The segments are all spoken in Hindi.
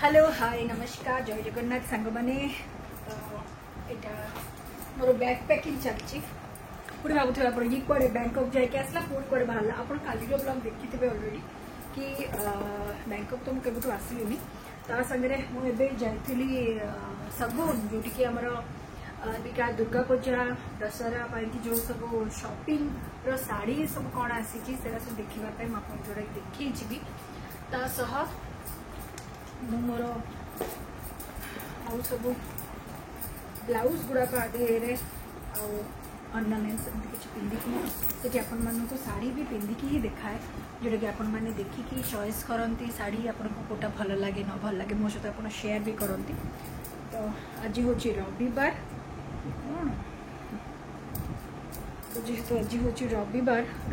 हेलो हाय नमस्कार जय जगन्नाथ सांग मैंने तो मोर बैग पैकिंग चलती पुणी भावुथे आप ये कड़े बैंकॉक जाके आसला पुणी कड़े बाहर आप काली ब्लॉग देखी थे अलरेडी कि बैंकॉक तो मुझे केबुठू आसलिनी ता संगे मुझे जाइली सगुन जोटि आमर अबिका दुर्गा पूजा दशहरा जो सब शॉपिंग रो साड़ी सब कौन आसी सब देखापी मुझे जोड़ा देखी मोर सब ब्लाउज गुड़ाक आगे अर्नामेंट्स किसी पिंधिकी से आपण मानक शाढ़ी भी पिंधिकी ही देखाए जोटा कि आपण मैंने देखिकी चॉइस करती शाढ़ी आपको कोटा भल लगे न भल लगे मो सहित आप शेयर भी करती। तो आज हूँ रविवार कौन तो जेहेतु आज हूँ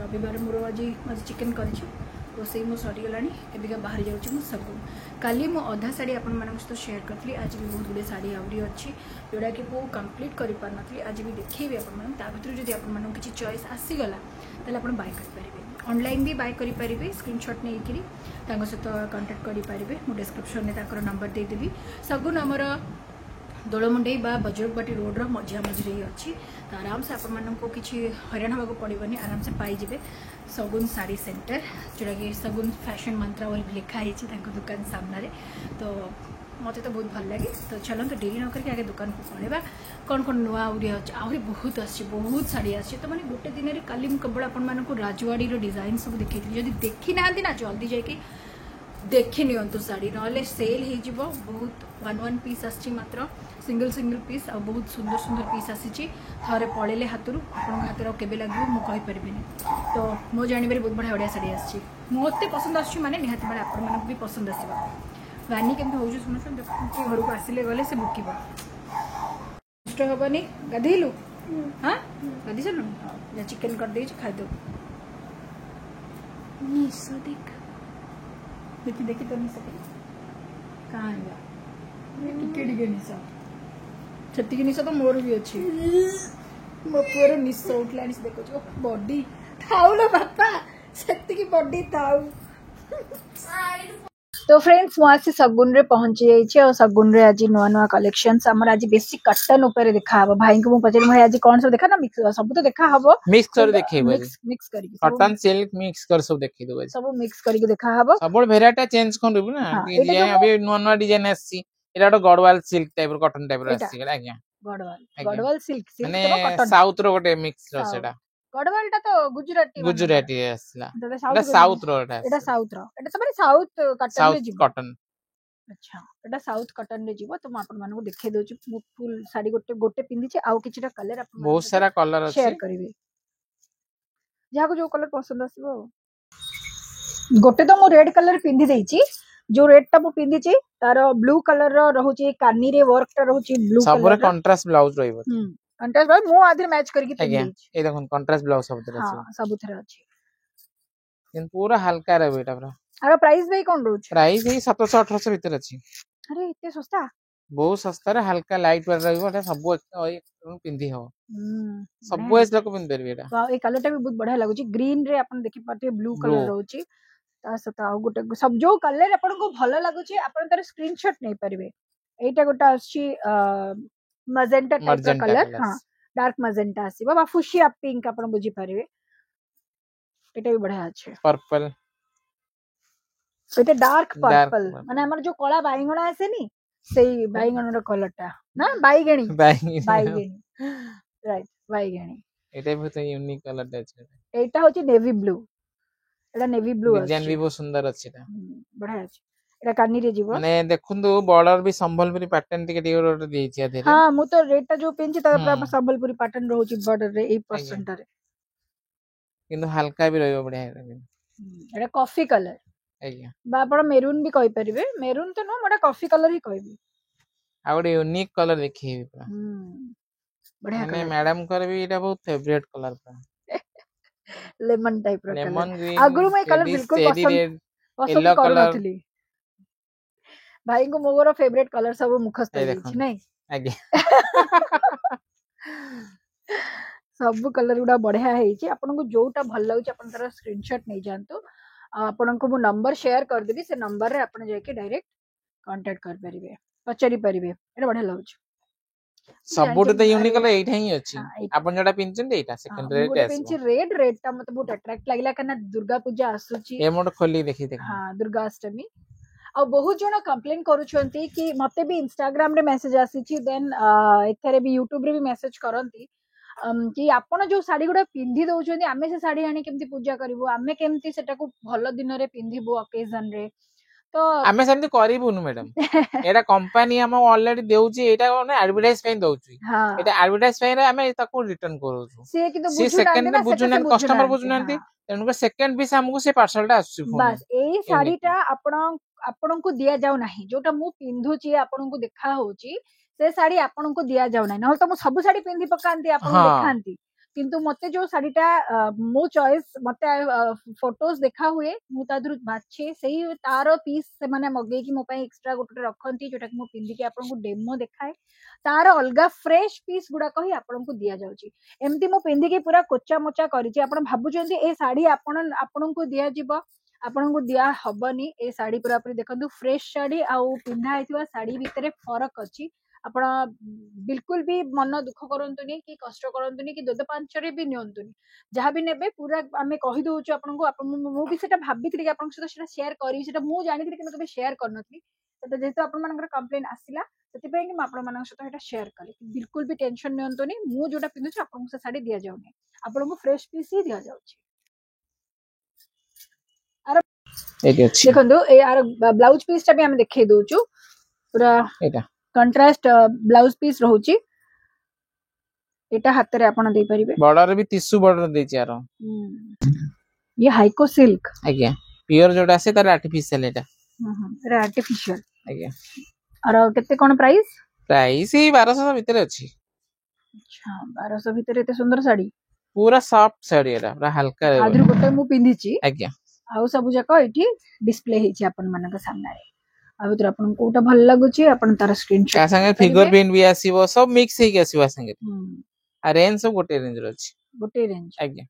रविवार मोर आज चिकेन कर रोसई मो सरीगला एबिका बाहर जाऊँ सगुन काली मो अधा शाढ़ी आपण मान सहित शेयर करी आज भी बहुत गुड़े शाढ़ी आहरी अच्छी जोड़ा कि वो कंप्लीट कर पार नी आज भी देखी आपतर जब आप किसी चॉइस आसीगला तो आप बाय करेंगे ऑनलाइन भी बाय करेंगे स्क्रीनशॉट नहीं सहित कांटेक्ट करेंगे मुझे डिस्क्रिप्शन में नंबर देदेवी सगुन आमर दोलमुंडई बा बजरगबाटी रोड मझिया मझे अच्छी तो आराम से आपको किसी हैरान होगा पड़ोनी आराम से पाइबे सगुन साड़ी सेंटर जोटा कि सगुन फैशन मंत्रा बोली लिखाई दुकान सामने तो मत तो बहुत भल लगे। तो चलो तो डेरी न करके आगे दुकान को पड़ेगा कौन कौन नुआ आहरी अच्छे आहरी बहुत बहुत शाढ़ी आसी तो मैंने गोटे दिन में काली केवल आपण राजवाड़ी डिजाइन सब देखी जब देखी ना ना जल्दी जाकि देखी नियंतु शाढ़ी ना सेल हो बहुत वन पीस आसी मात्र सिंगल पीस आ बहुत सुंदर सुंदर पीस आसी थे पड़े हाथरू आप केवे लगे मुझे तो मो जानवर बहुत बढ़िया बढ़िया शाढ़ी आसी मत पसंद आस निहती बेले आप भी पसंद आसवा वानी केमती हो शुण घर को आसिले गले से बुक नष्ट हेनी गाधेलु हाँ गाधी सारू जा चिकेन कर दे खाद देख देखी देखी तो निशा कहाँ टिके टिके निशा छतिकी निशा तो मोर भी अच्छी मो पुअर निशा उठला देखो बॉडी थाउ लो बापा छतिकी बॉडी थाउ। तो फ्रेंड्स मुझे सगुन रे पहुंची जाइए और सगुन रे आज नुआ नुआ कलेक्शंस हमर आज बेसी कटन ऊपर देखा हबो भाई को मु पचर भाई आज कौन सब देखा ना मिक्स सब तो देखा हबो मिक्स कर देखेबो मिक्स करी कटन सिल्क मिक्स कर सब देखि देबो सब मिक्स करी देखा हबो सब वेराइटी चेंज कर देबो ना कि जे अभी नुआ नुआ डिजाइन आसी एटा तो गडवाल सिल्क टाइप रो कटन टाइप रो आसी आज्ञा गडवाल सिल्क सिल्क तो कटन साउथ रो गोटे मिक्स रो सेटा गडवालटा तो गुजराती आसला एटा साउथ रो एटा साउथ रो एटा सब साउथ कटन रे जीव कटन अच्छा एटा साउथ कटन रे जीव तो म आपन मानको देखै दोची फुल साड़ी गोटे गोटे पिंदी छी आउ किछटा कलर आपन बहुत सारा कलर अछि शेयर करिवे जहा को जो कलर पसंद आसीबो गोटे तो मो रेड कलर पिंदी देई छी जो रेड टा मो पिंदी छी तार ब्लू कलर रो रहउची कानी रे वर्क टा रहउची ब्लू कलर सबरे कंट्रास्ट ब्लाउज रहइबो कंट्रास्ट भाई मो आधे मैच करके पिन दी ए देखन कंट्रास्ट ब्लाउज सब तरह हां सब तरह अछि इन पूरा हल्का रे बेटा पूरा अरे प्राइस भाई कोन रोच प्राइस ही 700 1800 भीतर अछि अरे इतने सस्ता बहुत सस्ता रे हल्का लाइट पर रहइबो एटा सब पिंदी हो सब एज लोग पिन परबे एटा वाह ए कलर टा भी बहुत बढ़िया लागुची ग्रीन रे अपन देखि पाते ब्लू कलर रहउची ता सता गोटे सब जो कलर अपन को भलो लागुची अपन तार स्क्रीनशॉट नै परबे एटा गोटा अछि मजेंटा टाइप का कलर हाँ डार्क मजेंटा आसीबो बा फुशिया पिंक आपण बुझी परिबे एटा भी बढ़िया अछि पर्पल एटा डार्क पर्पल माने हमर जो कला बाईगणा आसे नी सेही बाईगणा रो कलरटा ना बाईगणी बाईगणी राइट बाईगणी एटा बहुत यूनिक कलर अछि एटा होची नेवी ब्लू एटा नेवी ब्लू अछि डिजाइन भी बहुत सुंदर अछि एटा बढ़िया अछि एटा कानी रे जीवो माने देखुंदु बॉर्डर भी संबलपुरी पैटर्न टिके टिके देई छै आधे हां मु तो रेट ता जो पेन छै त संबलपुरी पैटर्न रहउची बॉर्डर रे 8% रे किंतु हल्का भी रहइबो बढ़िया एटा कॉफी कलर आज्ञा बा आपण मेरून भी कहि परिबे मेरून तो न मोटा कॉफी कलर ही कहबी आ गोटे यूनिक कलर देखिबे पूरा बढ़िया कलर मैडम कर भी एटा बहुत फेवरेट कलर पूरा लेमन टाइप रो कलर अगरु में कलर बिल्कुल पसंद करनथली भाई को मोर फेवरेट कलर सब मुखस्त छी नै आज्ञा सब कलर गुडा बढ़िया है आपन को जोटा भल लागु अपन तार स्क्रीनशॉट नै जानतो आपन को मु नंबर शेयर कर देबी से नंबर रे आपन जाके डायरेक्ट कांटेक्ट कर परिबे पचारि परिबे एटा बढ़िया लागछ सबुट तो यूनिक कलर एटा ही अछि आपन जडा पिनचन एटा सेकंड रेट आसी पिनची रेड टा मते बहुत अट्रैक्ट लागला कना दुर्गा पूजा आसुची ए मोड खोली देखि देख हां दुर्गा अष्टमी आ बहुत जण कंप्लेन करूछंती कि मते भी इंस्टाग्राम रे मेसेज आसीची देन एथरे भी यूट्यूब रे भी मेसेज करंती कि आपण जो साड़ी गुडा पिंधी दउछंती आमे से साड़ी आनी केमती पूजा करबो आमे केमती सेटा को भलो दिन रे पिंधिबो ओकेजन रे तो आमे सेमती करिबुनु मैडम एटा कंपनी हम ऑलरेडी देउची एटा कोन एडवर्टाइज पे दउची एटा एडवर्टाइज पे रे आमे ताको रिटर्न करूछु से कि तो सेकंड रे बुझुनान कस्टमर बुझुनांती तेनुका सेकंड पीस हमको से पार्सल टा आसुची बस ए साड़ी टा आपण को दिया जाउ नाही जोटा मु पिंधुची आपण को देखा होची से साड़ी आपण को दिया जाउ नाही न तो मु सब साड़ी पिंधी पकांती आपण देखांती किंतु मते जो साड़ीटा मो चॉइस मते फोटोज देखा हुए मु तादरु बाछे सेही तारो पीस से माने मगे कि मो पई एक्स्ट्रा गोटे रखंती जोटा कि मु पिंदी के आपन को डेमो देखाए तार अलगा फ्रेश पीस गुडा कही आपन को दिया जाउची एमती मु पिंदी के पूरा कोचा मोचा करिची आपन भाबुचंती ए साड़ी आपन को दिया जिवो आपन को दिया हबनी ए साड़ी पूरा पूरी देखंतु फ्रेश साड़ी आ पिंधा हेतिवा साड़ी भितरे फरक अछि आपण बिल्कुल भी मन दुख करंतुनी कि कष्ट करंतुनी कि 2-5 रे भी नियंतुनी जहाँ भी नेबे पूरा आमे कहि दोछु आपन को मु भी सेटा भाबित्री कि आपन सहित सेटा शेयर करी सेटा मु जानित्री कि कबे शेयर करनथि सेटा जेतो आपन मानकर कंप्लेन आसिला सेति पय कि आपन मानक सहित सेटा शेयर करी बिल्कुल भी टेंशन नियंतुनी मु जोटा पिनुछ आपन से साड़ी दिया जाउनी आपन को फ्रेश पीस ही दिया जाउची आरो एटी अछि देखंदो ए आरो ब्लाउज पीस टा भी हम देखै दोछु पूरा एटा कंट्रास्ट ब्लाउज पीस रहउची एटा हाथ रे आपण दे परिबे बॉर्डर भी टिश्यू बॉर्डर देछि यार ये हाइको सिल्क आज्ञा प्योर जोडा से तार आर्टिफिशियल एटा रे आर्टिफिशियल आज्ञा और केते कोन प्राइस प्राइस ही 1200 भीतर अछि अच्छा 1200 भीतर एते सुंदर साड़ी पूरा सॉफ्ट साड़ी एटा पूरा हल्का रे आदरु गोटे मु पिंधिची आज्ञा आउ सब जाको एठी डिस्प्ले हेछि आपन मानक सामने रे आ भीतर आपन कोटा भल लागुची आपन तार स्क्रीनशॉट का संगे फिगर प्रिंट भी आसीबो सब मिक्स हे के आसीबो संगे आ रेंज सब गोटे रेंज रो अछि गोटे रेंज आज्ञा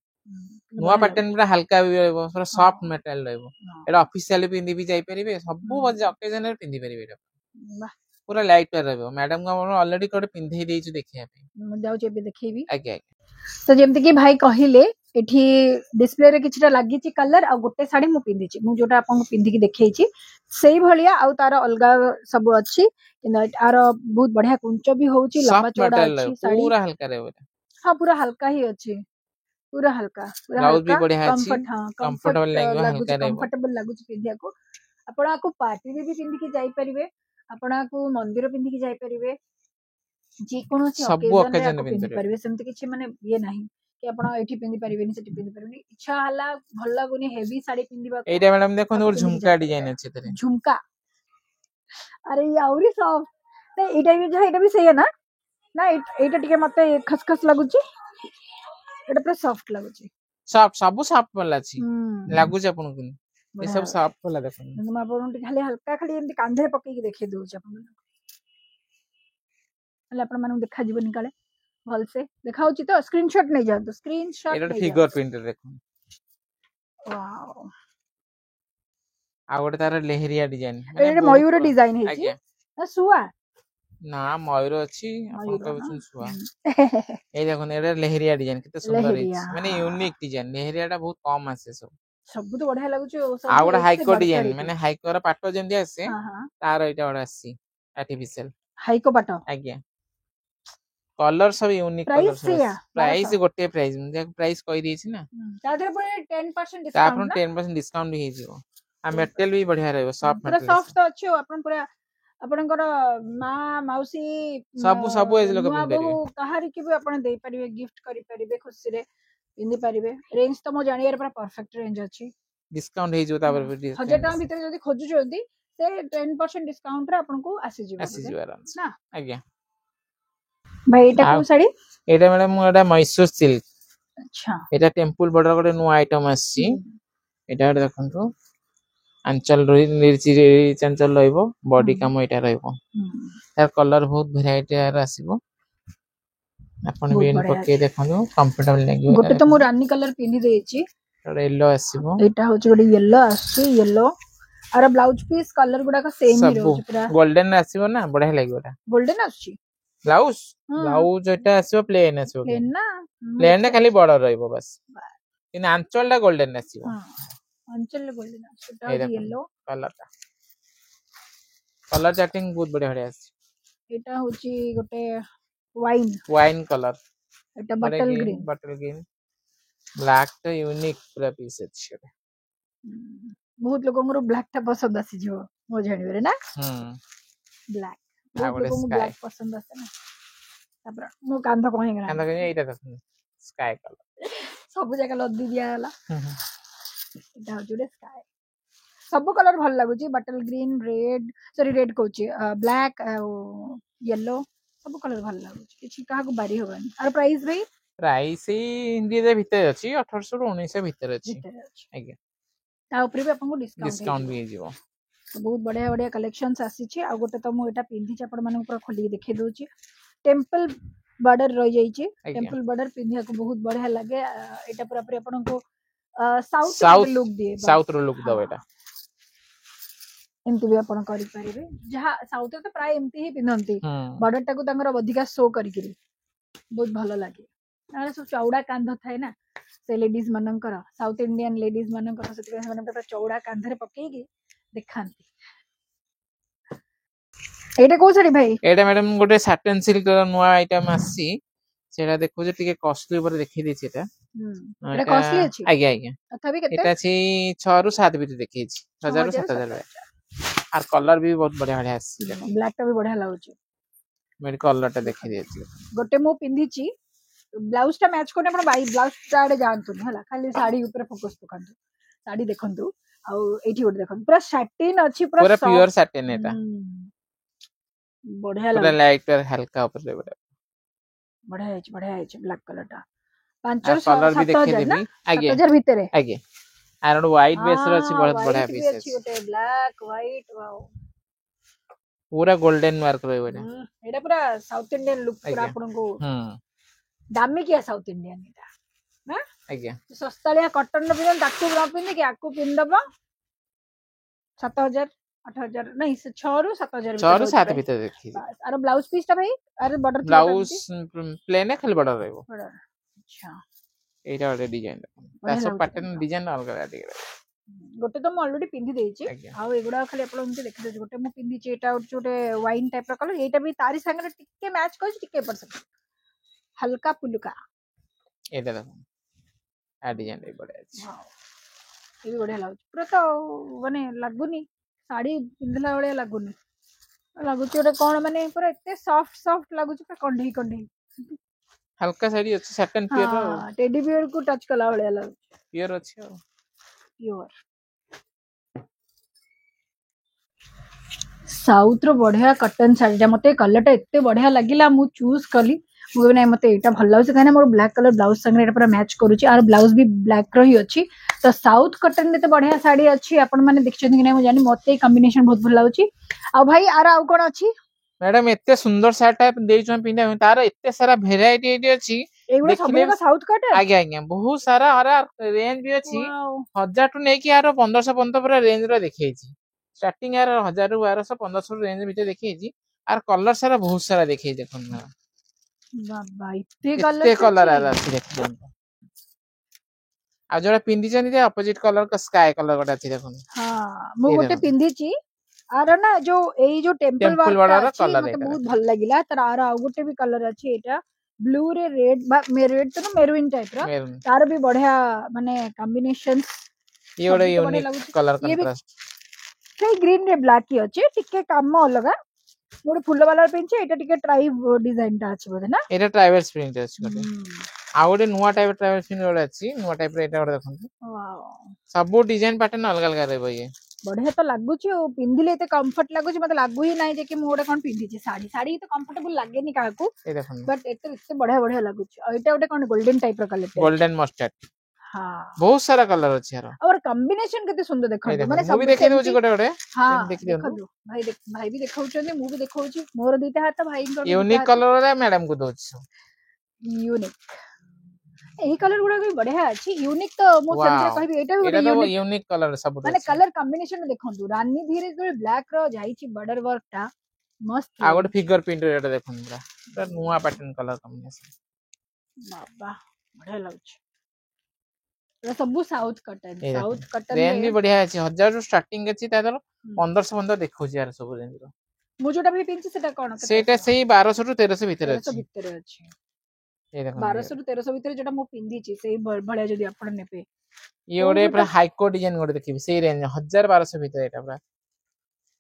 नुवा पैटर्न पूरा हल्का भी रहबो पूरा सॉफ्ट मेटेरियल रहबो एटा ऑफिशियल पिंदी भी जाई परिबे सब बजे ओकेजन रे पिंदी परिबे एटा वाह पूरा लाइट रहबो मैडम का ऑलरेडी कोटे पिंधे देइछु देखिया पे जाउ जे बे देखैबी आज्ञा तो जेमति कि भाई कहिले एठी डिस्प्ले रे किछटा लागिची कलर आ गोटे साड़ी मु पिंदिची मु जोटा आपन को पिंदी की देखैची सेही भलिया आ तार अलगा सब अछि आर बहुत बढ़िया कुंच भी होउची लंबा चौड़ा अछि साड़ी पूरा हल्का रहबो हां पूरा हल्का ही अछि पूरा हल्का ब्लाउज भी बढ़िया अछि कंफर्टेबल लागुची कंफर्टेबल लागुची पिंदिया को आपण को पार्टी रे भी पिंदी की जाई परिबे आपण को मंदिर पिंदी की जाई परिबे जे कोनो ओकेजन रे पिंदी परिबे सेमति किछि माने ये नाही कि आपण एठी पिंदी परिबेनी सेठी पिंदी परिबेनी इच्छा हला भल लागुनी हेवी साड़ी पिंदिबा एटा मैडम देखो और झुमका डिजाइन अछि तरे झुमका अरे ये औरी सॉफ्ट नहीं एटा भी सही है ना एटा टिके मते खसखस लागुची एटा पूरा सॉफ्ट लागुची सॉफ्ट सब सॉफ्ट वाला छी लागुची आपण को ये सब सॉफ्ट वाला देखो हम आपण टिके खाली हल्का खाली एंती कांधे पकई के देखै दोछ आपण हला आपण मानु देखा जीव निकाले भल से देखाउची तो स्क्रीनशॉट नहीं जानतो स्क्रीनशॉट एटा फिगर प्रिंट देखो वाओ आ गोटे तार लेहरिया डिजाइन एटा मयूर डिजाइन हे छी ना सुआ ना मयूर अछि आपण कहबछन सुआ ए देखो एटा लेहरिया डिजाइन किते सुंदर है माने यूनिक डिजाइन लेहरियाटा बहुत कम आसे सब तो बढ़िया लागुची आ गोटे हाइको डिजाइन माने हाइको रा पाटो जेंदी आसे तार एटा बडा आसी आर्टिफिशियल हाइको पाटो आज्ञा कलर सब यूनिक कलर प्राइस गोटे प्राइस मुझे प्राइस कहि दै छी ना तादर पर 10% डिस्काउंट आपन 10% डिस्काउंट भी हे जिवो आ मेटेरियल भी बढ़िया रहबो सॉफ्ट मेटेरियल पूरा सॉफ्ट तो अछि आपन पूरा आपनकर मां मौसी सब एज लोग पिन परिबे कहारी के भी आपन दे परिबे गिफ्ट करि परिबे खुशी रे पिन परिबे रेंज तो मो जानियर पूरा परफेक्ट रेंज अछि डिस्काउंट हे जो तापर 1000 टका भीतर जदी खोजु जदी से 10% डिस्काउंट रे आपन को आसी जिवो ना आज्ञा भाई एटा को साड़ी एटा मैडम एटा मैसूर सिल्क अच्छा एटा टेंपल बॉर्डर गोटे नो आइटम आसी एटा देखंतो अंचल रही निर्ची चंचल रहइबो बॉडी काम एटा रहइबो तार कलर बहुत वैरायटी आर आसीबो अपन भी इन पके देखंतो कंफर्टेबल लागियो गोटे तो मो रानी कलर पिनि देछि येलो आसीबो एटा हो गोटे येलो आसी येलो आरो ब्लाउज पीस कलर गुडा का सेम ही रहउछ पूरा गोल्डन आसीबो ना बढ़िया लागिबोटा गोल्डन आछी ब्लाउज ब्लाउज एटा आसीबो प्लेन आसीबो प्लेन ना प्लेन खाली बॉर्डर रहइबो बस इन आंचलटा गोल्डन आसीबो आंचल गोल्डन आछटा येलो कलर चार्टिंग बहुत बढ़िया बढ़िया आसी एटा होची गोटे वाइन वाइन कलर एटा बटल ग्रीन ब्लैक तो यूनिक पूरा पीस अछि बहुत लोगों को ब्लैक टा पसंद आसी जो मो जानि रे ना ब्लैक बहुत लोगों को ब्लैक पसंद आसे ना तापर मो कांध कहि गना कांध कहि एटा देखन स्काई कलर सब जगह लद्दी दिया हला एटा जुडे स्काई सब कलर भल लागु छी बटल green red sorry red Kochi black yellow सब कलर भल लागु छी किछि काहा को बारी होबन और प्राइस हिंदी दे भीतर अछि 1800 रु 1900 भीतर अछि आज्ञा ता ऊपर भी आपन को डिस्काउंट भी जीवो तो बहुत बढ़िया बढ़िया कलेक्शंस आसी छी आ गोटे तो मो एटा पिंधी छी आपन मानन ऊपर खोली देखे दउ छी टेंपल बॉर्डर रह जाई छी टेंपल बॉर्डर पिंधिया को बहुत बढ़िया लागे एटा पूरा पूरी आपन को साउथ लुक दिए साउथ रो लुक दो एटा एमती भी आपण करि परिबे जहा साउथ तो प्राय एमती ही पिनंती बॉर्डर टाको तंगर अधिका शो करि करी बहुत भलो लागे अरे सब चौड़ा कांध थाए ना से लेडीज मनंकर साउथ इंडियन लेडीज मनंकर से मनंकर चौड़ा कांधरे पकेगी देखांती एटा को साड़ी भाई एटा मैडम गोटे सैटिन सिल्क नुवा आइटम आसी सेटा देखो जे टिके कॉस्टली ऊपर देखि दी छी एटा एटा कॉस्टली अछि आज्ञा आज्ञा तथापि केते एटा छी 6 रु 7 बिट देखि छी 1000 रु 7000 और कलर भी बहुत बढ़िया बढ़िया आसी देखो ब्लैक टा भी बढ़िया लागुची मेरे कलर टा देखि दी छी गोटे मो पिंधी छी ब्लाउज टा मैच कोने अपन बाई ब्लाउज टा आडे जानतु हला खाली साड़ी ऊपर फोकस पकंतु साड़ी देखंतु आ एठी ओट देखंतु पूरा सैटिन अछि पूरा प्योर सैटिन एटा बढ़िया पूरा लाइट और हल्का ऊपर ले बढ़िया है ब्लैक कलर टा 500 कलर भी देखि देबी आगे 7000 भीतर आगे आरो व्हाइट बेस रो अछि बहुत बढ़िया पीस अछि ओटे ब्लैक व्हाइट वाओ पूरा गोल्डन मार्क रहइबो एटा पूरा साउथ इंडियन लुक पूरा आपन को दामी किया साउथ इंडियन एटा ना आज्ञा सस्तालिया कॉटन न पिन ताकू न पिन के आकू पिन दबो 7000 8000 नहीं 6 रु 7000 6 रु 7 भीतर देखि अरे ब्लाउज पीस टा भाई अरे बॉर्डर ब्लाउज प्लेन है खाली बॉर्डर रहइबो अच्छा एटा वाले डिजाइन सब पैटर्न डिजाइन अलग अलग गोटे तो मैं ऑलरेडी पिंधी देई छी आ एगुडा खाली आपण हमके देख दे गोटे मु पिंधी छी एटा छोटे वाइन टाइप रा कलर एटा भी तारी संगे टिके मैच कर टिके पर सकते हल्का पुलका एटा देखो आ डिजाइन रे बडे अछि ये भी बढ़िया लागु पूरा तो माने लागुनी साड़ी पिंधला वाले लागुनी लागु ओटे कोन माने पूरा इतने सॉफ्ट सॉफ्ट लागु पूरा कंढी कंढी हल्का साड़ी अछि सैटिन प्योर टेडी बियर को टच कला वाले लागु प्योर अछि प्योर साउथ रो बढ़िया कॉटन साड़ी मते कलर टा एते बढ़िया लागिला मु चूज कली मु नै मते एटा भल लागछ काने मोर ब्लैक कलर ब्लाउज संगे एटा पूरा मैच करूची और ब्लाउज भी ब्लैक रो ही अछि तो साउथ कॉटन में तो बढ़िया साड़ी अछि अपन माने देखछन कि नै मु जानि मते कॉम्बिनेशन बहुत भल लागुची आ भाई आरा आ कोन अछि मैडम एते सुंदर साड़ी टाइप देइ छ पिंदा तार एते सारा वेराइटी एटी अछि एगुडा सब का साउथ कॉटन आगे आगे बहुत सारा और रेंज भी अछि 1000 टू नै कि यार 1500 15 पूरा रेंज रो देखै छी स्टार्टिंग यार 1000 रु 1200 1500 रेंज भीतर देखै छी और कलर सारा बहुत सारा देखै देखन बाबा इते कलर आ अछि देखन आ जोरा पिंदी छनी जे अपोजिट कलर का स्काई कलर गोटा अछि देखन हां मु गोटे पिंदी छी आरो ना जो एई जो टेंपल वाला कलर मते बहुत भल लागिला तर आरो आ गोटे भी कलर अछि एटा ब्लू रे रेड रेड तो ना मेरून टाइप रा तार भी बढ़िया माने कॉम्बिनेशंस ये गोटे यूनिक कलर कंट्रास्ट कई ग्रीन रे ब्लैक ही अछि टिके काम अलगा मोर फुल वाला पिंचे एटा टिके ट्राइब डिजाइन टा अछि बोले ना एटा ट्राइबल प्रिंट अछि गोटे आ गोटे नुवा टाइप ट्राइबल प्रिंट वाला अछि नुवा टाइप रे एटा गोटे देखन वाओ सब डिजाइन पैटर्न अलग अलग रहबो ये बढ़िया तो लागुची ओ पिंदिले एते कंफर्ट लागुची मते लागु ही नाही जे कि मोडे कोन पिंदी छी साड़ी साड़ी तो कंफर्टेबल लागे नी काकू ए देखन बट एते बढ़िया बढ़िया लागुची आ एटा गोटे कोन गोल्डन टाइप रा कलर गोल्डन मस्टर्ड हां बहुत सारा कलर अछि यार और कॉम्बिनेशन केते सुंदर देखन माने सब भी देखे दोची गोटे गोटे हां देख दियौ भाई भी देखाउ छथि मु भी देखाउची मोर दुईटा हाथ भाई यूनिक कलर रे मैडम को दोची यूनिक एही कलर गुडा भी बढ़िया अछि यूनिक तो मो सेमते कहबी एटा भी एटा यूनिक कलर सब माने कलर कॉम्बिनेशन देखंतु रानी धीरे जो ब्लैक रो जाईची बॉर्डर वर्क टा मस्त आ गोटे फिगर प्रिंट एटा देखंतु पूरा नुवा पैटर्न कलर कॉम्बिनेशन बाबा बढ़िया लागछ एटा सब साउथ कटन रेंज भी बढ़िया अछि 1000 जो स्टार्टिंग अछि तादर 1500 देखौ यार सब रेंज रो मु जोटा भी पिनछि सेटा कोन सेटा सेही 1200 रु 1300 भीतर अछि 1300 भीतर अछि 1200 रु 1300 भीतर जोटा मु पिनछि सेही भलिया जदी आपण नेपे ये ओडे पूरा हाईको डिजाइन गोटे देखिबे सेही रेंज 1000-1200 भीतर एटा पूरा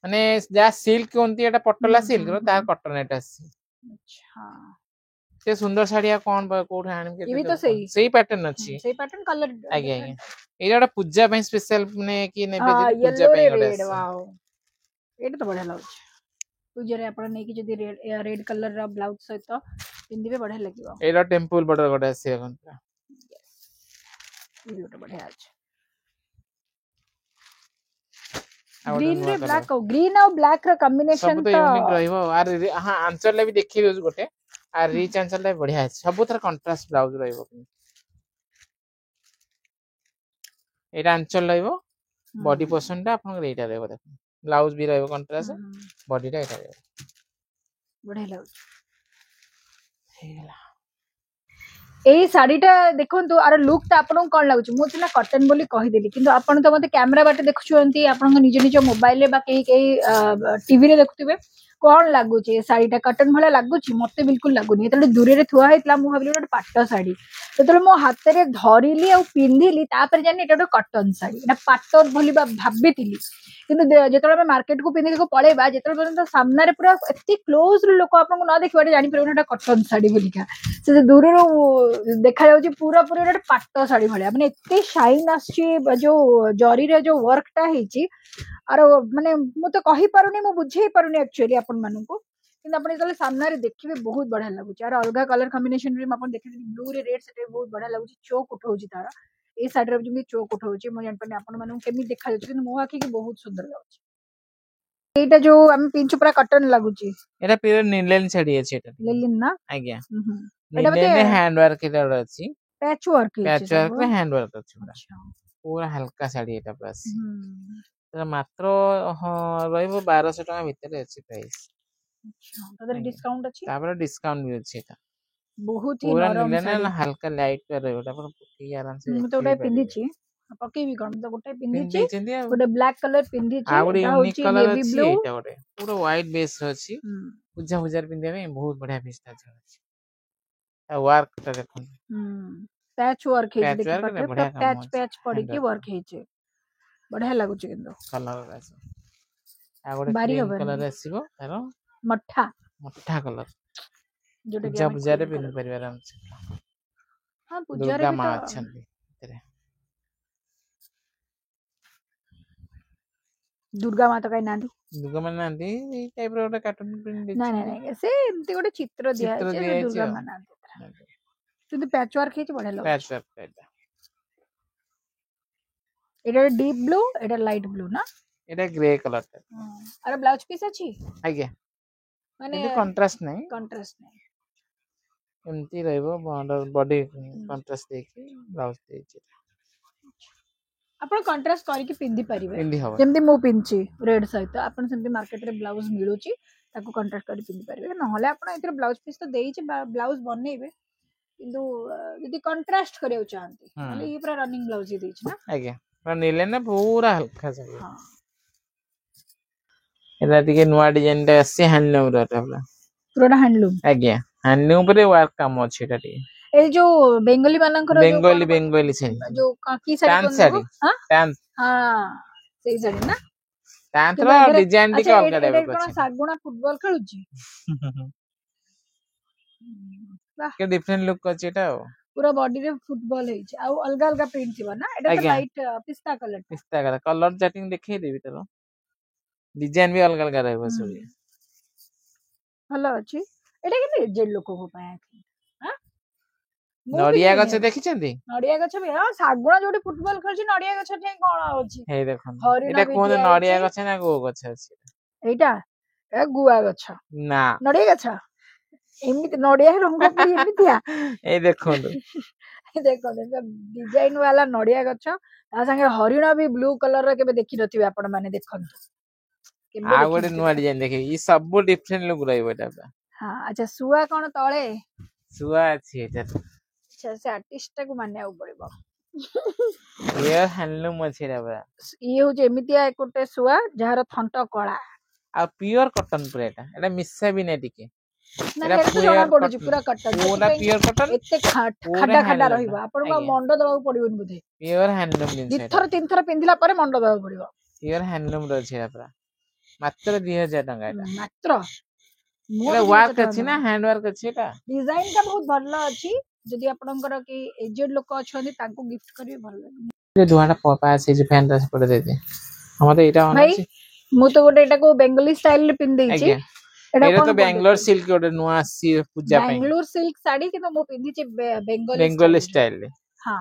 माने जा सिल्क कोनती एटा पटला सिल्क रो तार कॉटन एटा अछि अच्छा से सुंदर साड़िया कोन कोठे आनि के ये भी तो सही पैटर्न अछि सही पैटर्न कलर आगे आगे एटा पूजा पे स्पेशल ने कि नेबे पूजा पे रेड वाओ एटा तो बढ़िया लागछ पूजा रे आपण नै कि जदी रेड कलर रा ब्लाउज सहित पिंदिबे बढ़िया लागिवो एटा टेंपल बॉर्डर गोटे अछि एखन ये तो बढ़िया अछि ग्रीन रे ब्लैक ग्रीन और ब्लैक रा कॉम्बिनेशन सब तो यूनिक रहइबो आर हां आंसर ले भी देखिबे गोटे आ रिच आंसर ले बढ़िया अछि सब तरह कंट्रास्ट ब्लाउज रहइबो एटा आंचल रहइबो बॉडी पोर्शन टा आपन एटा रहइबो देखो ब्लाउज भी रहइबो कंट्रास्ट बॉडी टा एटा रहइबो बढ़िया लागछ हेला एई साड़ीटा देखंतु आर लुक ता आपन कोन लागछ मु सिना कॉटन बोली कहि देली किंतु आपन तो मते कैमरा बाटे देखुछंती आपन निज निज मोबाइल ले बा केही टीवी रे देखुथिबे कोन लागुछ ए साड़ीटा कॉटन भला लागुछ मते बिल्कुल लागुनी एतले दूरे रे थुआ हेतला मु भाबिली ओटा पाट्ट साड़ी तेतले मो हाथ रे धरिली आ पिंधिली तापर जानि एटा कॉटन साड़ी ना पाट्ट बोली भाबितिली किंतु जेतले मार्केट को पिंधि को पळेबा जेतले पर्यंत सामना रे पूरा एति क्लोज रे लोक आपन न देखिबा जानि परबो एटा कॉटन साड़ी बोलिका से दूर रो देखा जाउची पूरा पूरा एटा पाट्ट साड़ी भलिया माने एति शाइन आछि जो जरी रे जो वर्क टा हेची आर माने मु तो कहि पारुनी मु बुझेई पारुनी एक्चुअली आपन मानु को किंतु आपन जले सामना रे देखिबे बहुत बढ़िया लागुची आर अलगा कलर कॉम्बिनेशन रे आपन देखि ब्लू रे रेड से बहुत बढ़िया लागुची चोक उठौची तारा ए साइड रे जेमि चोक उठौची मु जान पने आपन मानु केमि देखा जाउची किंतु मो आखि के बहुत सुंदर लागुची एटा जो हम पिंच पूरा कॉटन लागुची एटा प्योर निलेन साड़ी अछि एटा लेलिन ना आज्ञा निलेन रे हैंड वर्क एटा अछि पैच वर्क रे हैंड वर्क अछि पूरा हल्का साड़ी एटा बस तर मात्र रहइबो 1200 टका भीतर अछि प्राइस अच्छा तदर डिस्काउंट अछि तापर डिस्काउंट भी अछि एटा बहुत ही पूरा नरम निलेन हल्का लाइट कर रहइबो तापर पुकी आराम से मु तो उडा पिंदी छी पके भी कोन तो गोटे पिंदी छी गोटे ब्लैक कलर पिंदी छी एटा होची नेवी ब्लू एटा गोटे पूरा व्हाइट बेस अछि पूजा पूजा पिंदे में बहुत बढ़िया पीस था अछि आ वर्क ता देखो पैच वर्क हे देखि पाटे पैच पैच पड़ी के वर्क हे छे बढ़िया लागु छे किंतु कलर अछि आ गोटे क्रीम कलर आसीबो तारो मट्ठा मट्ठा कलर जोटे पूजा पूजा रे पिन परिवार आराम से हां पूजा रे दुर्गा मां अछंती दुर्गा माता कहीं नांदी दुर्गा मां नांदी ए टाइप रो कार्टून प्रिंट दिछ नहीं नहीं नहीं से एमती गोटे चित्र दिया है दुर्गा मां नांदी किंतु पैच वर्क हे बढ़िया लागो पैच वर्क एटा एटा डीप ब्लू एटा लाइट ब्लू ना एटा ग्रे कलर अरे ब्लाउज पीस अछि आज्ञा माने कंट्रास्ट नहीं नहीं एमती रहइबो बॉडी कंट्रास्ट देखि ब्लाउज देछि आपण कंट्रास्ट करी के पिंदी परिबे जेमती मु पिनची रेड सहित आपण सेमती मार्केट रे ब्लाउज मिलुची ताको कंट्रास्ट करी पिंदी परिबे नहले आपण एतर ब्लाउज पीस तो देइछि ब्लाउज बनेबे किंतु यदि कंट्रास्ट करियो चाहंती माने ये पूरा रनिंग ब्लाउज ही देइछि ना आज्ञा पर नीले ना पूरा हल्का सा हां एला दिके नुवा डिजाइन ता से हैंडलूम रहता पूरा हैंडलूम आज्ञा हैंडलूम पर वर्क काम अछि एटा ए जो बेंगली मानकर बेंगली से जो की साड़ी हां पैंट हां सही साड़ी ना पैंट रो डिजाइन दी अलग टाइप को सागुणा फुटबॉल खेलुची के डिफरेंट लुक अछि एटा पूरा बॉडी रे फुटबॉल हे छै आ अलग अलग प्रिंट थिबा ना एटा तो लाइट पिस्ता कलर कलर चैटिंग देखै देबी तरो डिजाइन भी अलग अलग रहबो सब हलो अछि एटा के एजेड लोक को पाए हां नडिया गछ देखिछंती नडिया गछ भी हां सागुणा जोडी फुटबॉल खेलछि नडिया गछ ठे कोन अछि हे देखो एटा कोन नडिया गछ ना गो गछ अछि एटा ए गुआ गछ ना नडिया गछ एमिति नडिया रंग पुरी एमितिया ए देखो देखो देखो डिजाइन वाला नड़िया गछ ता संगे हरिण भी ब्लू कलर रे केबे देखि नथिबे आपण माने देखंतु केबे आ देखि गोटे नुआ डिजाइन देखे ई सब डिफरेंट लुक रहइबो एटा हां अच्छा सुआ कोन तळे सुआ अछि एटा अच्छा से आर्टिस्ट को माने पड़िबो ये हैंडलूम अछि रे बा ये हो जे एमितिया एकोटे सुआ जहार थंट कळा आ प्योर कॉटन पूरा एटा मिसा भी नै टिके ना एटा हेतु जणा पडुची पूरा कटन पूरा प्योर कॉटन एते पूरा खड्डा खड्डा हैंडलूम रहिबो आपण को मंडो दबाउ पडिबोन बुधे प्योर हैंडलूम जिंस दी थर तीन थर पिंधिला परे मंडो दबाउ पडिबो प्योर हैंडलूम रो छै पूरा मात्र 2000 टका एटा मात्र एटा वर्क अछि ना हैंड वर्क अछि एटा डिजाइन का बहुत भल्ला अछि जदि आपणकर कि एजेड लोक अछंती तांको गिफ्ट करिवे भल लागे ये दुआटा पापा से जे फैन ड्रेस पड़े देते हम तो एटा भाई मु तो गोटे एटा को बेंगली स्टाइल रे पिन देछि एटा तो बेंगलोर सिल्क गोटे नुआ सी पूजा पे बेंगलोर सिल्क साड़ी कि मु पिंधि छि बेंगली स्टाइल रे हां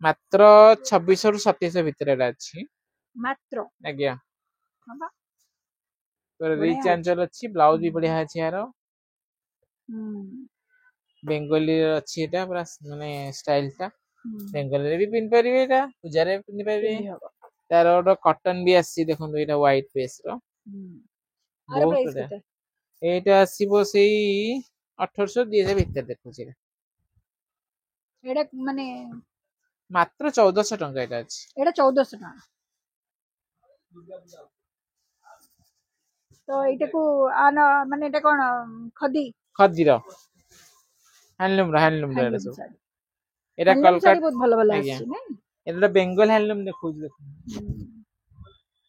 मात्र 2600 रु 2700 भितर एटा अछि मात्र आज्ञा हां तो रिच आंचल अछि ब्लाउज भी बढ़िया अछि यार बेंगली अछि एटा पूरा माने स्टाइल ता बेंगली रे भी पिन परिबे एटा पूजा रे पिन परिबे तार ओडो कॉटन भी आसी देखो एटा व्हाइट बेस रो आर प्राइस केते एटा आसीबो सेई 1800 2000 भितर देखो छी एडा माने मात्र 1400 टका एटा अछि एडा 1400 टका तो एटा को आना माने एटा कोन खदी खदीरो हैंडलूम रे सब एटा हैंडलूम साड़ी बहुत भलो भलो आसी नै एटा बेंगल हैंडलूम देखो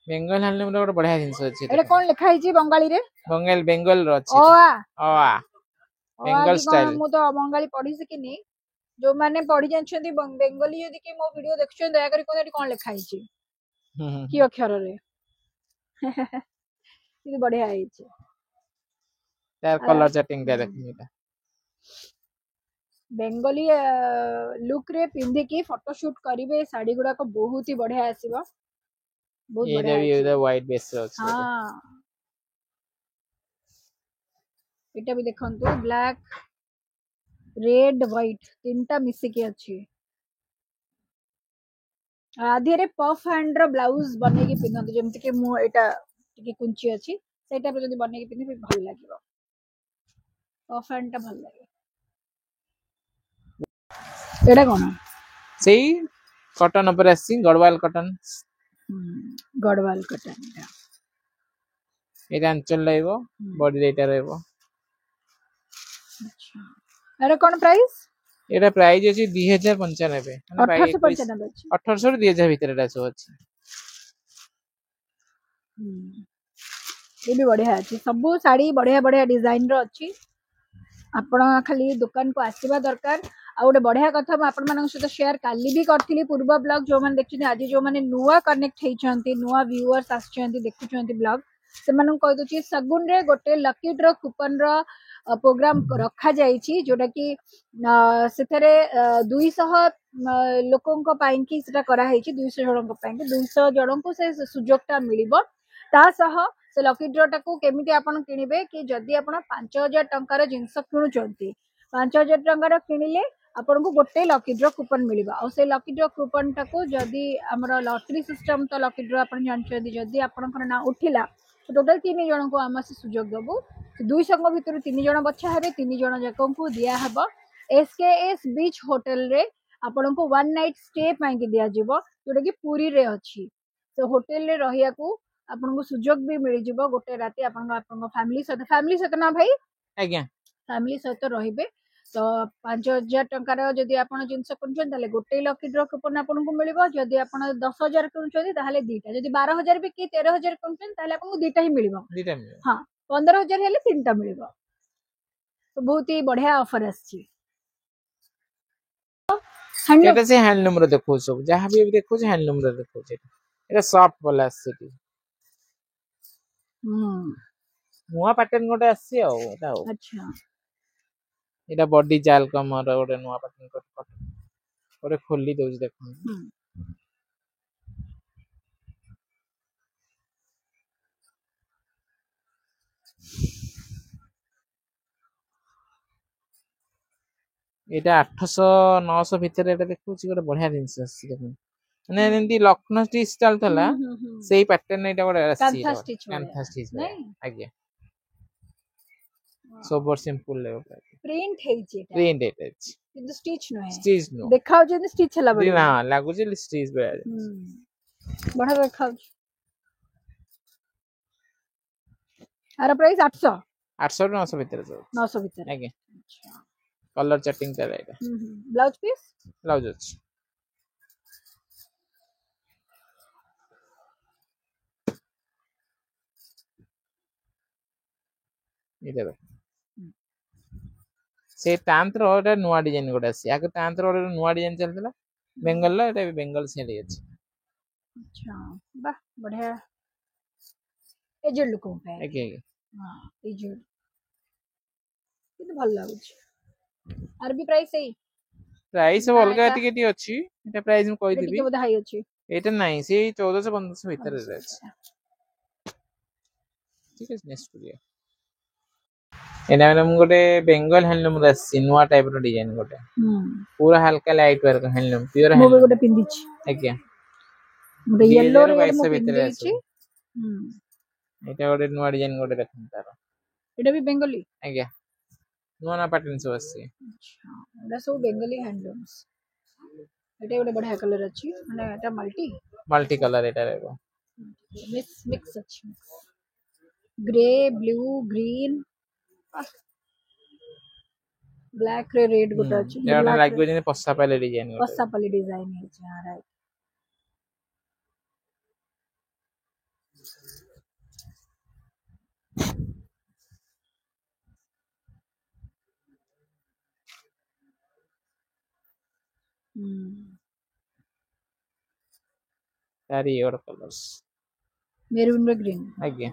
बेंगल हैंडलूम रो बढ़िया जिंस अछि एटा कोन लिखा है जी बंगाली रे बेंगल रो अछि ओ आ बेंगल स्टाइल मु तो बंगाली पढी सकिनी जो माने पढी जानछंती बेंगली यदि के मो वीडियो देखछन दया करी कोन कोन लिखा है छी की अक्षर रे ये बढ़िया है छी यार कलर सेटिंग दे देखिटा बेंगली लुक रे पिंधि की फोटो शूट करिवे साड़ी गुडा को बहुत ही बढ़िया आसीबो बहुत बढ़िया ये है भी व्हाइट बेस रो अछि हां एटा भी देखंतु ब्लैक रेड व्हाइट तीनटा मिसी के अछि आधे रे पफ हैंड रो ब्लाउज बने की पिनंतु जेमति के मु एटा टिके कुंची अछि सेटा पे जदी बने की पिनि भल लागिबो पफ हैंड ता भल लागे एटा कोन सेई कॉटन ऊपर आसी गढ़वाल कॉटन गढ़वाल कॉटन एटा अंचल रहइबो बॉडी रेटा रहइबो अच्छा एटा कोन प्राइस एटा प्राइस अछि 2095 माने भाई 1800 रु 2000 भितर एटा सब अछि ये भी बढ़िया अछि सब साड़ी बढ़िया बढ़िया डिजाइन रो अछि आपण खाली दुकान को आसीबा दरकार आ गोटे बढ़िया कथा म आपण मानक सहित शेयर काली भी करथिली पूर्व ब्लॉग जो माने देखछिन आज जो माने नुवा कनेक्ट हेचंती नुवा व्यूअर्स आछंती देखुचंती ब्लॉग से मानन कहि दोची सगुन रे गोटे लकी ड्रॉ कूपन रो प्रोग्राम रखा जाईची जोटा कि सेथरे 200 लोकन को पाइन की सेटा करा हेची 200 जणन को पाइन 200 जणन को से सुजोगटा मिलिबो ता सह से लकी ड्रॉ टाको केमिति आपण किनिबे कि जदी आपण 5000 टंकार जिंस किनुचंती 5000 टंकार किनिले आपन को गोटे लकी ड्रॉ कूपन मिलिबा और से लकी ड्रॉ कूपन टाको जदी हमर लॉटरी सिस्टम तो लकी ड्रॉ आपण जानछदी जदी आपन ना उठिला तो टोटल 3 जण को हम से सुजोग दबु 200 को भितर 3 जण बच्चा हेबे 3 जण जकन को दिया हबो एसकेएस बीच होटल रे आपन को वन नाइट स्टे पाई के दिया जिवो जोटा कि पुरी रे अछि तो होटल रे रहिया को आपन को सुजोग भी मिल जिवो गोटे राती आपन फैमिली सहित ना भाई आज्ञा फैमिली सहित रहिबे तो 5000 टंकार जदी आपण जिंस किनुछन ताले गोटे लकी ड्रॉ कूपन आपन को मिलिबो जदी आपण 10000 किनुछन ताले दीटा जदी 12000 भी कि 13000 किनुछन ताले आपन को दीटा ही मिलिबो हां 15000 हेले तीनटा मिलिबो तो बहुत ही बढ़िया ऑफर आछि एटा से हैंडलूम रो देखो सब जहां भी देखो जे हैंडलूम रो देखो जे एटा सॉफ्ट वाला आछि नुआ पैटर्न गोटे आछि आ एटा अच्छा एटा बॉडी जाल कमर गोटे नुआ पैटर्न गोटे खोली दोज देखो एटा 800 900 भितर एटा देखुची गोटे बढ़िया जिंस आसी देखो माने जेंती लखनऊ स्टिच स्टाइल थला सेही पैटर्न एटा गोटे आसी कांथा स्टिच नहीं आज्ञा सोबर सिंपल ले प्रिंट हेची एटा प्रिंट एटा किंतु स्टिच नो है स्टिच नो देखाउ जे स्टिच हला बडी ना लागु जे स्टिच बे बड़ा देखाउ आर प्राइस 800 800 900 भितर 900 भितर आज्ञा कलर चेटिंग चला एटा ब्लाउज पीस ब्लाउज अछि इधर से तांत्र ओटा नुवा डिजाइन गोटा आसी आगे तांत्र ओटा नुवा डिजाइन चलतला बेंगल ला एटा बेंगल सेली अछि अच्छा वाह बढ़िया एजेड लुक पे आगे हां एजेड कितना भल लागु आर भी प्राइस प्राइस अलगा टिकेटी अछि एटा प्राइस हम कहि देबी टिके बधा हाई अछि एटा नाही से 1400 1500 भीतर रे अछि ठीक है नेक्स्ट करिया एना मैडम गोटे बेंगल हैंडलूम रसी नुवा टाइप रो डिजाइन गोटे पूरा हल्का light work handloom pure handloom गोटे पिंदी छी आज्ञा गोटे येलो रेड मो पिंदी छी एटा गोटे नुवा डिजाइन गोटे देखन तारो एटा भी बेंगली आज्ञा नुवा ना पैटर्न सब आसी अच्छा एटा सब बेंगली हैंडलूम्स एटा गोटे बढ़िया कलर अछि माने एटा मल्टी कलर एटा रहबो मिक्स अछि ग्रे ब्लू ग्रीन ब्लैक रे रेड गोटा अछि एटा लागबो जे पस्सा पाले डिजाइन है हां राइट सारी और कलर्स मेरून रे ग्रीन आज्ञा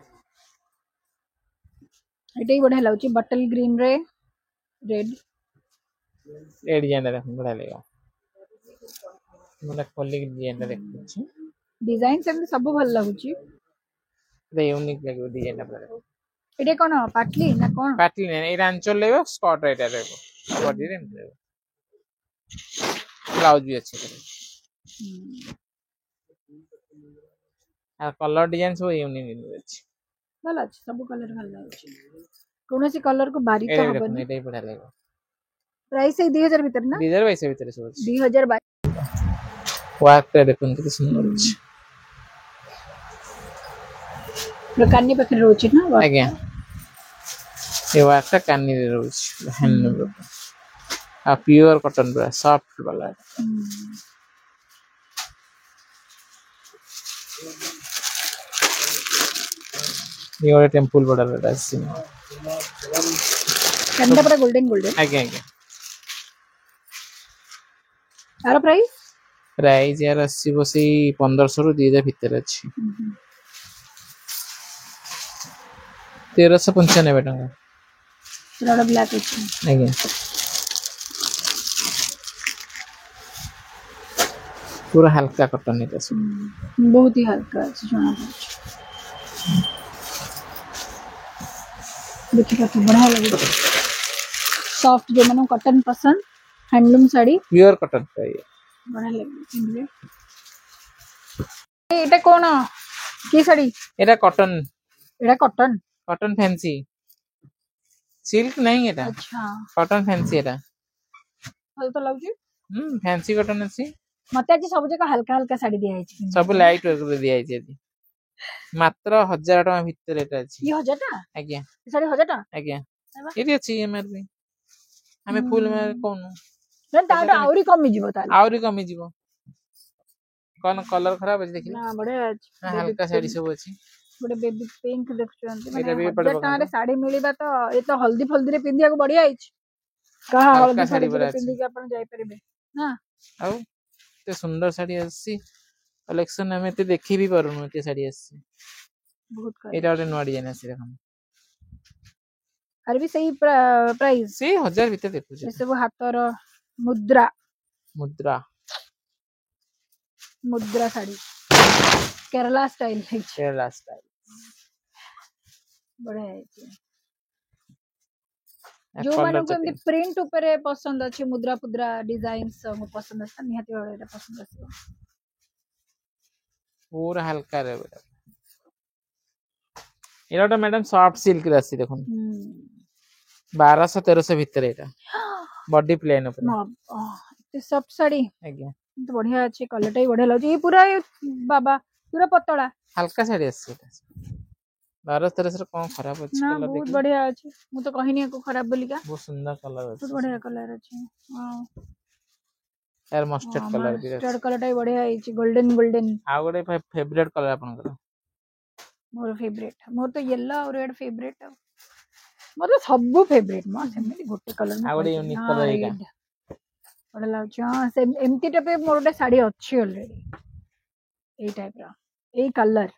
एटाई बढ़िया लाउची बटल ग्रीन रे रेड ए डिजाइन रे बढ़िया लेगा मतलब खोली डिजाइन रे देखछि डिजाइन सब भल लागुची रे यूनिक लागो डिजाइन पर एटा कोन पाटली ना कोन पाटली ने एटा अंचल लेबो स्कर्ट एटा लेबो बॉडी रे ब्लाउज भी अच्छे आ कलर डिजाइन सब यूनिक अछि भल अछि सब कलर भल अछि कोनोसी कलर को बारी तो हबनी एटाई बढ़िया लागो प्राइस 2000 भीतर ना 2022 भीतर सब अछि 2022 वाक पे देखन कि सुंदर अछि कान्नी पखरे रोची ना आज्ञा ये वाकटा कान्नी रे रोची हैंडलूम आ प्योर कॉटन पूरा सॉफ्ट वाला ये और टेंपल बॉर्डर रे अछि कंडा पूरा गोल्डन आज्ञा आज्ञा आरो प्राइस यार अस्सी बसी 1500 रु 2000 भीतर अछि 1395 टका पूरा ब्लैक अछि आज्ञा पूरा हल्का कॉटन है बहुत ही हल्का अछि जाना देखिए तो बढ़िया लगे सॉफ्ट जो मनो कॉटन पसंद हैंडलूम साड़ी प्योर कॉटन चाहिए बढ़िया लगे एटा कोन की साड़ी एटा कॉटन कॉटन फैंसी सिल्क नहीं एटा अच्छा कॉटन फैंसी एटा हल तो लागु फैंसी कॉटन अछि मते आज सब जगह हल्का हल्का साड़ी दिया छै सब लाइट वर्क दिया छै আজি मात्र 1000 टका भीतर एटा अछि ये 1000 टका आज्ञा साड़ी 1000 टका आज्ञा एटी अछि एमआरपी हमें फुल में कोन न ताडा आउरी कमी जीवो ताले आउरी कमी जीवो कोन कलर खराब अछि देखि ना बड़े अछि हल्का साड़ी सब अछि बड़े बेबी पिंक देखछंती माने 1000 टका रे साड़ी मिलिबा तो ए तो हल्दी फल्दी रे पिंदिया को बढ़िया अछि कहा हल्दी साड़ी रे पिंदी के अपन जाई परिबे ना आउ ते सुंदर साड़ी अछि कलेक्शन हमें ते देखि भी परनु ते साड़ी अछि बहुत का एटा ओटे नुवा डिजाइन अछि देखम आर भी सही प्राइस से 1000 भीतर देखु ए सब हातर मुद्रा साड़ी केरला स्टाइल है बढ़िया है जो माने को एमदी प्रिंट ऊपर पसंद अछि मुद्रा पुद्रा डिजाइन सब पसंद अछि निहाती भाबे एटा पसंद अछि पूरा हल्का रे बेटा एटा मैडम सॉफ्ट सिल्क रासी देखुन 1200-1300 भीतर एटा बॉडी प्लेन ऊपर ते सब साड़ी आज्ञा तो बढ़िया अछि क्वालिटी बढ़िया लागै ये पूरा बाबा पूरा पतला हल्का साड़ी अछि 1200-1300 कौन खराब अछि ना बहुत बढ़िया अछि मु तो कहिनी को खराब बोलिका बहुत सुंदर कलर अछि बहुत बढ़िया कलर अछि हां यार मस्टर्ड कलर भी मस्टर्ड कलर टाइ बढ़िया अछि गोल्डन आ गोटे फेवरेट कलर आपनकर मोर तो येलो और रेड फेवरेट मोर तो सब फेवरेट म सेमि गोटे कलर आ गोटे यूनिक कलर एगा बड़ा लाउछ हां से एमती टाइप मोर गोटे साड़ी अछि ऑलरेडी ए टाइप रा ए कलर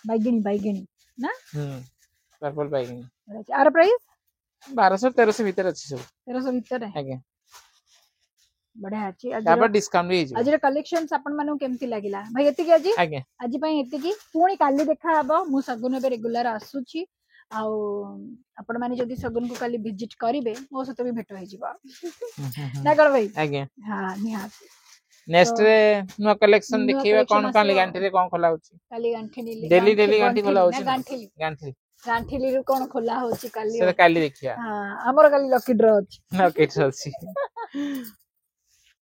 बैगनी ना पर्पल बैगनी आर प्राइस 1200-1300 भीतर अछि सब 1300 भीतर है आज्ञा बढ़िया अछि तापर डिस्काउंट भी आज रे कलेक्शंस अपन मानु केमती लागिला भाई एति के आज्ञा आज पई एति की पुणी काली देखा हबो मु सगुन बे रेगुलर आसुची आ आपण माने जदी सगुन को काली विजिट करिवे मो सतो भी भेट होई जिबा ना कर भाई आज्ञा हां निहाती नेक्स्ट रे नो कलेक्शन देखिबा कोन कोन गांठी रे कोन खोला होची काली गांठी नीली डेली गांठी खोला होची गांठी रे कोन खोला होची काली से काली देखिया हां हमर काली लकी ड्रॉ अछि लकी ड्रॉ अछि